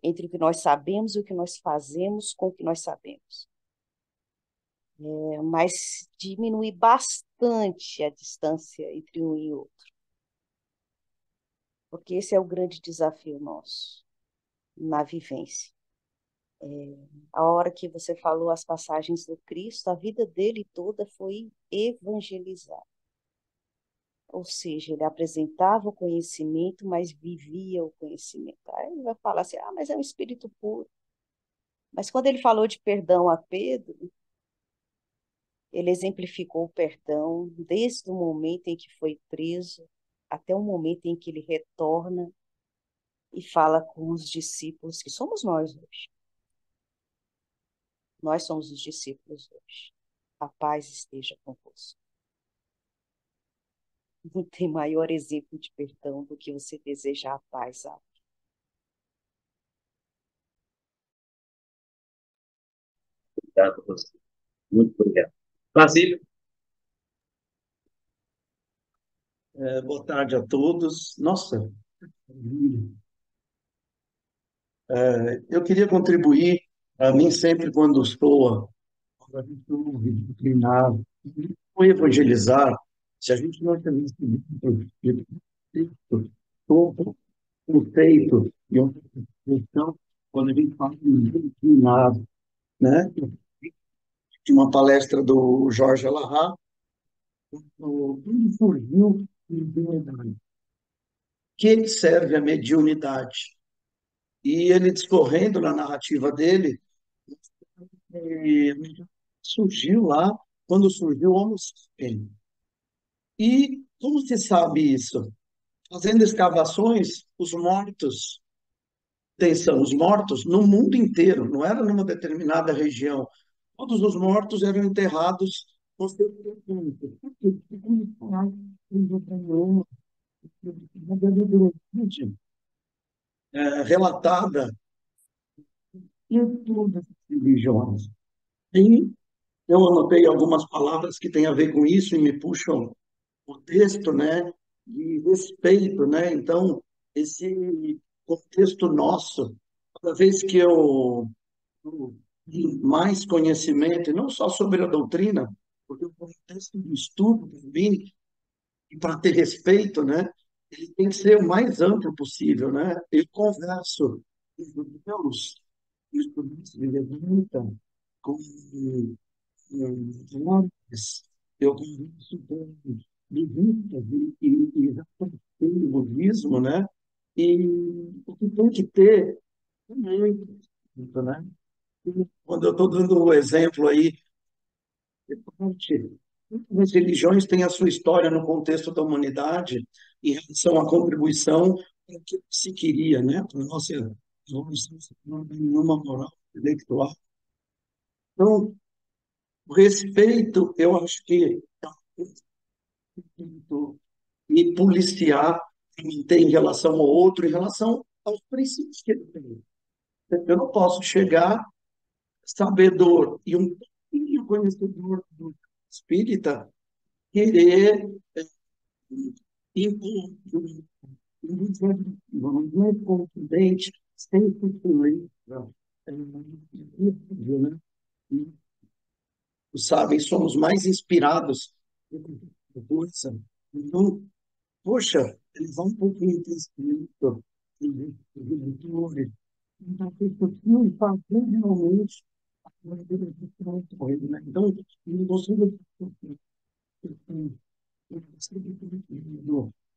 entre o que nós sabemos e o que nós fazemos com o que nós sabemos. Mas diminuir bastante a distância entre um e outro, porque esse é o grande desafio nosso na vivência. A hora que você falou as passagens do Cristo, a vida dele toda foi evangelizar. Ou seja, ele apresentava o conhecimento, mas vivia o conhecimento. Aí ele vai falar assim: ah, mas é um espírito puro. Mas quando ele falou de perdão a Pedro, ele exemplificou o perdão desde o momento em que foi preso até o momento em que ele retorna e fala com os discípulos, que somos nós hoje. Nós somos os discípulos hoje. A paz esteja convosco. Não tem maior exemplo de perdão do que você desejar a paz. Obrigado a você. Muito obrigado. Basílio. Boa tarde a todos. Nossa, eu queria contribuir. A mim, sempre quando estou a gente ouve doutrinar, ou evangelizar, se a gente não tem esse todo conceito e uma questão, quando a gente fala de doutrinar, né? De uma palestra do Jorge Alahá, quando surgiu a mediunidade. Que serve a mediunidade? E ele discorrendo na narrativa dele, surgiu lá quando surgiu o Homo sapiens. E como se sabe isso? Fazendo escavações, os mortos, atenção, os mortos no mundo inteiro, não era numa determinada região. Todos os mortos eram enterrados com seus pertences. Relatada em todas as religiões. E eu anotei algumas palavras que têm a ver com isso e me puxam o texto, né, de respeito, né? Então, esse contexto nosso, cada vez que eu tenho mais conhecimento, e não só sobre a doutrina, porque o contexto do estudo também, e para ter respeito, né, ele tem que ser o mais amplo possível, né? Eu converso com os judeus, estudantes de Levanta, com flores, eu converso com budistas e já pratiquei o budismo, né? E o que tem que ter é muito, né? E quando eu estou dando o exemplo aí, as religiões têm a sua história no contexto da humanidade em relação à contribuição para o que se queria, né? Para a nossa evolução, nenhuma moral intelectual. Então, o respeito, eu acho que e policiar quem tem em relação ao outro, em relação aos princípios que ele tem. Eu não posso chegar sabedor e um pouquinho conhecedor do espírita querer impor não é contundente, sem sutileza. É impossível, né? E, sabem, somos mais inspirados por coisa. Então, poxa, eles vão um pouquinho de espírito, de leitura, então, isso aqui faz realmente né? Então, eu consigo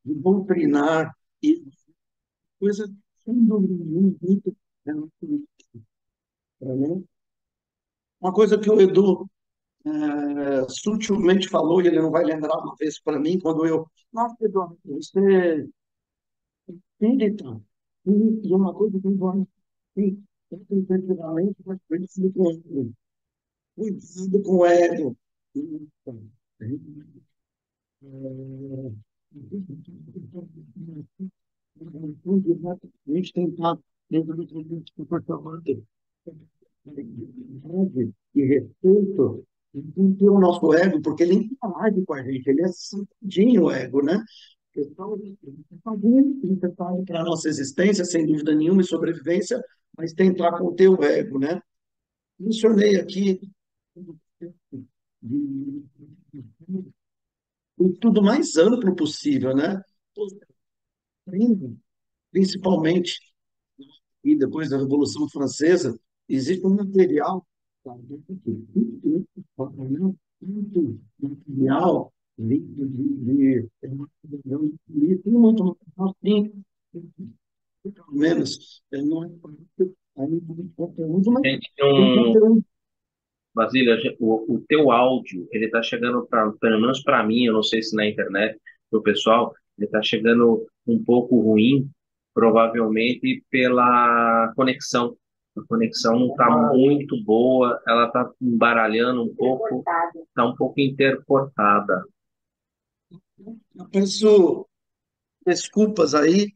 de doutrinar e coisa sem dúvida nenhuma muito para mim. Uma coisa que o Edu sutilmente falou, e ele não vai lembrar uma vez para mim, quando eu. Nossa, Edu, você é espírita. E uma coisa que eu efetivamente, mas cuidado com o ego. Cuidado com o ego. A gente tem que estar dentro do comportamento e respeito, tem que ter o nosso ego, porque ele interage com a gente, ele é sentidinho o ego, né? Necessário para a nossa existência, sem dúvida nenhuma, e sobrevivência, mas tentar conter o ego, né? Mencionei aqui de, de tudo mais amplo possível, né? Principalmente, e depois da Revolução Francesa, existe um material, sabe, muito material, livro de muito assim, pelo menos, não é muito conteúdo, mas Gente, tem conteúdo. Basílio, o teu áudio, ele está chegando, pelo menos para mim, eu não sei se na internet, para o pessoal, ele está chegando um pouco ruim, provavelmente pela conexão. A conexão não está muito boa, ela está embaralhando um pouco, está um pouco intercortada. Eu peço desculpas aí,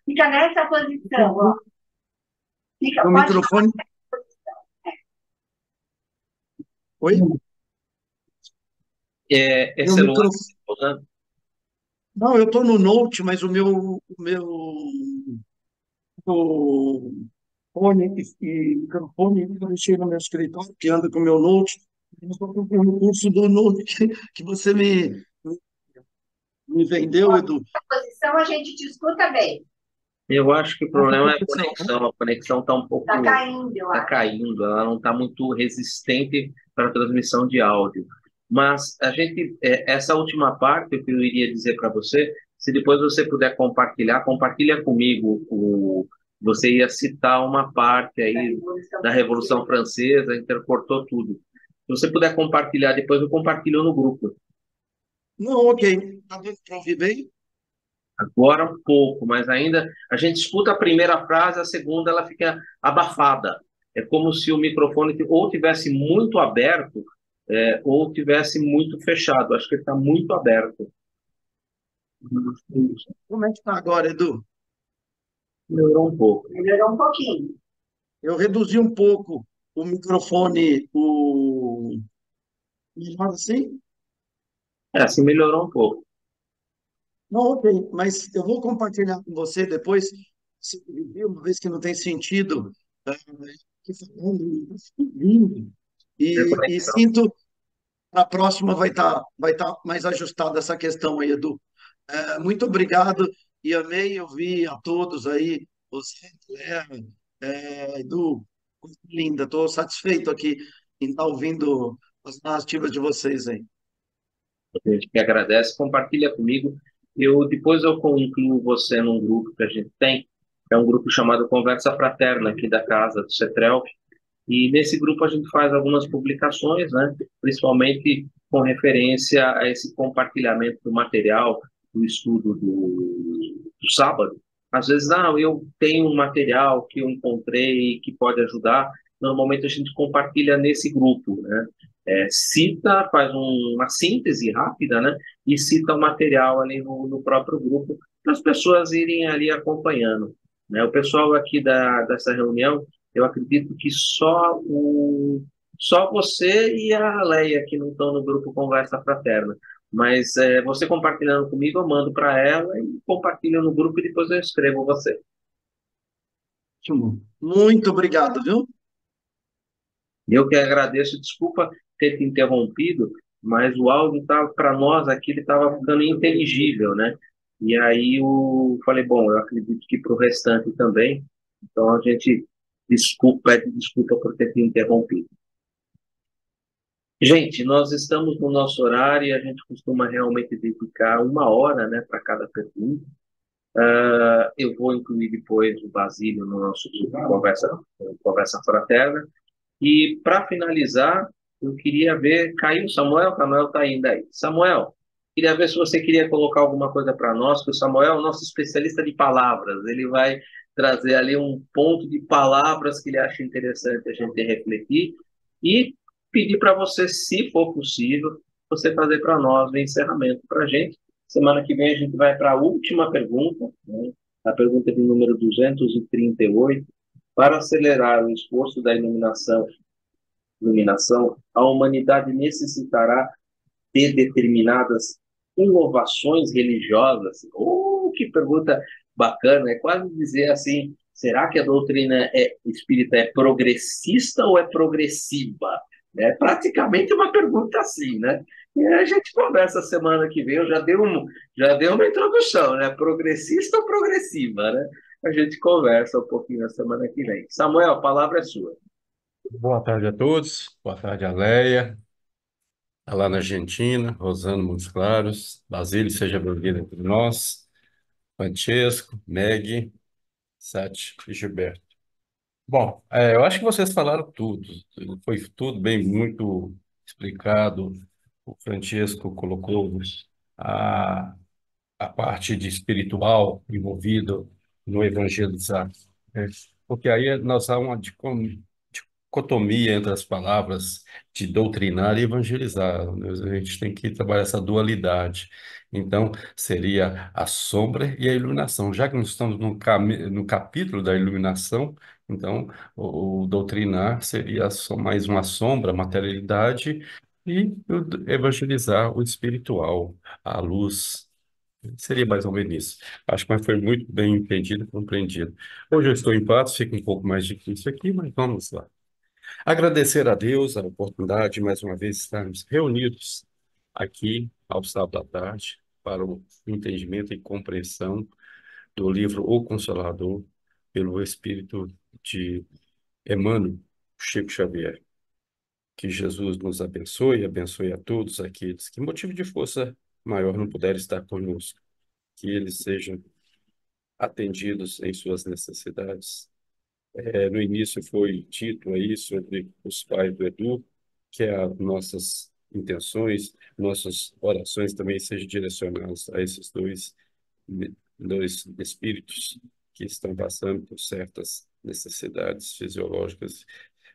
Fica nessa posição, ó. Fica, o pode microfone. Oi? É Meu celular, microfone. né? Não, eu estou no Note, mas o fone e microfone eu deixei no meu escritório, que anda com o meu Note. Eu estou com o curso do Note que você me vendeu, Edu. posição, a gente te escuta bem. Eu acho que o Essa problema é posição, né? a conexão está um pouco, Tá caindo, eu tá acho. caindo, ela não está muito resistente para a transmissão de áudio. Mas essa última parte que eu iria dizer para você, se depois você puder compartilhar, compartilha comigo. Você ia citar uma parte aí da Revolução Francesa, intercortou tudo. Se você puder compartilhar, depois eu compartilho no grupo. Não, ok. Está dando para ouvir bem? Agora um pouco, mas ainda a gente escuta a primeira frase, a segunda ela fica abafada. É como se o microfone ou tivesse muito aberto, ou tivesse muito fechado. Acho que ele está muito aberto. Como é que está agora, Edu? Melhorou um pouco. Melhorou um pouquinho. Eu reduzi um pouco o microfone, melhor assim? Assim melhorou um pouco. Não, ok, mas eu vou compartilhar com você depois, se viu, uma vez que não tem sentido, aqui falando, lindo. E Reconexão. sinto a próxima vai tá mais ajustada essa questão aí, Edu. Muito obrigado e amei ouvir a todos aí, você, Guilherme, Edu, coisa linda, estou satisfeito aqui em estar ouvindo as narrativas de vocês aí. A gente que agradece, compartilha comigo. Depois eu incluo você num grupo que a gente tem, é um grupo chamado Conversa Fraterna, aqui da casa do CETREL. E nesse grupo a gente faz algumas publicações, né? Principalmente com referência a esse compartilhamento do material, do estudo do sábado. Às vezes, eu tenho um material que eu encontrei que pode ajudar. Normalmente a gente compartilha nesse grupo, né? Cita, faz uma síntese rápida, né? E cita o material ali no próprio grupo para as pessoas irem ali acompanhando, né? O pessoal aqui dessa reunião, eu acredito que só você e a Leia que não estão no grupo Conversa Fraterna. Mas você compartilhando comigo, eu mando para ela e compartilho no grupo e depois eu escrevo você. Ótimo. Muito obrigado, viu? Eu que agradeço, desculpa ter te interrompido, mas o áudio tava para nós aqui ele estava ficando inteligível, né? E aí eu falei, bom, eu acredito que para o restante também. Então a gente pede desculpa por ter te interrompido. Gente, nós estamos no nosso horário e a gente costuma realmente dedicar 1 hora, né, para cada pergunta. Eu vou incluir depois o Basílio no nosso grupo de conversa fraterna. E para finalizar, eu queria ver, caiu o Samuel, Samuel está ainda aí. Samuel, queria ver se você queria colocar alguma coisa para nós, que o Samuel é o nosso especialista de palavras. Ele vai trazer ali um ponto de palavras que ele acha interessante a gente refletir e pedir para você, se for possível, você fazer para nós o encerramento para a gente. Semana que vem a gente vai para a última pergunta, né? A pergunta de número 238. Para acelerar o esforço da iluminação, a humanidade necessitará de determinadas inovações religiosas. Oh, que pergunta bacana! É quase dizer assim: será que a doutrina espírita é progressista ou é progressiva? É praticamente uma pergunta assim, né? E a gente conversa semana que vem. Eu já dei uma introdução, né? Progressista ou progressiva, né? A gente conversa um pouquinho na semana que vem. Samuel, a palavra é sua. Boa tarde a todos. Boa tarde, Aleia. Lá na Argentina, Rosana Montes Claros. Basílio, seja bem-vindo entre nós. Francesco, Meg, Sati e Gilberto. Bom, eu acho que vocês falaram tudo. Foi tudo bem, muito explicado. O Francesco colocou a, a parte de espiritual envolvido no evangelizar. Né? Porque aí nós há uma dicotomia entre as palavras de doutrinar e evangelizar, né? A gente tem que trabalhar essa dualidade. Então, seria a sombra e a iluminação. Já que nós estamos no capítulo da iluminação, então o doutrinar seria só mais uma sombra, a materialidade, e o evangelizar o espiritual, a luz. Seria mais ou menos isso. Acho que foi muito bem entendido e compreendido. Hoje eu estou em paz, fica um pouco mais difícil aqui, mas vamos lá. Agradecer a Deus a oportunidade de mais uma vez estarmos reunidos aqui ao sábado à tarde para o entendimento e compreensão do livro O Consolador pelo Espírito de Emmanuel Chico Xavier. Que Jesus nos abençoe e abençoe a todos aqueles que, motivo de força maior, não puderem estar conosco. Que eles sejam atendidos em suas necessidades. No início foi dito aí sobre os pais do Edu, que as nossas intenções, nossas orações também sejam direcionadas a esses dois espíritos que estão passando por certas necessidades fisiológicas,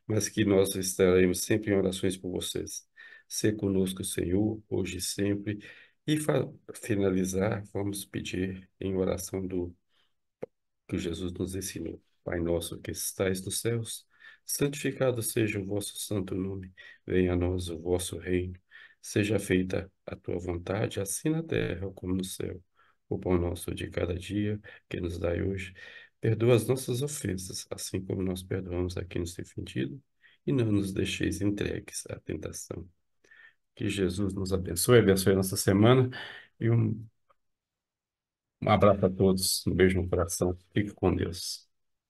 mas que nós estaremos sempre em orações por vocês. Ser conosco, Senhor, hoje e sempre. E finalizar, vamos pedir em oração do que Jesus nos ensinou. Pai nosso que estais nos céus, santificado seja o vosso santo nome. Venha a nós o vosso reino. Seja feita a tua vontade, assim na terra como no céu. O pão nosso de cada dia, que nos dai hoje. Perdoa as nossas ofensas, assim como nós perdoamos a quem nos tem ofendido. E não nos deixeis entregues à tentação. Que Jesus nos abençoe a nossa semana. E um abraço a todos, um beijo no coração. Fique com Deus.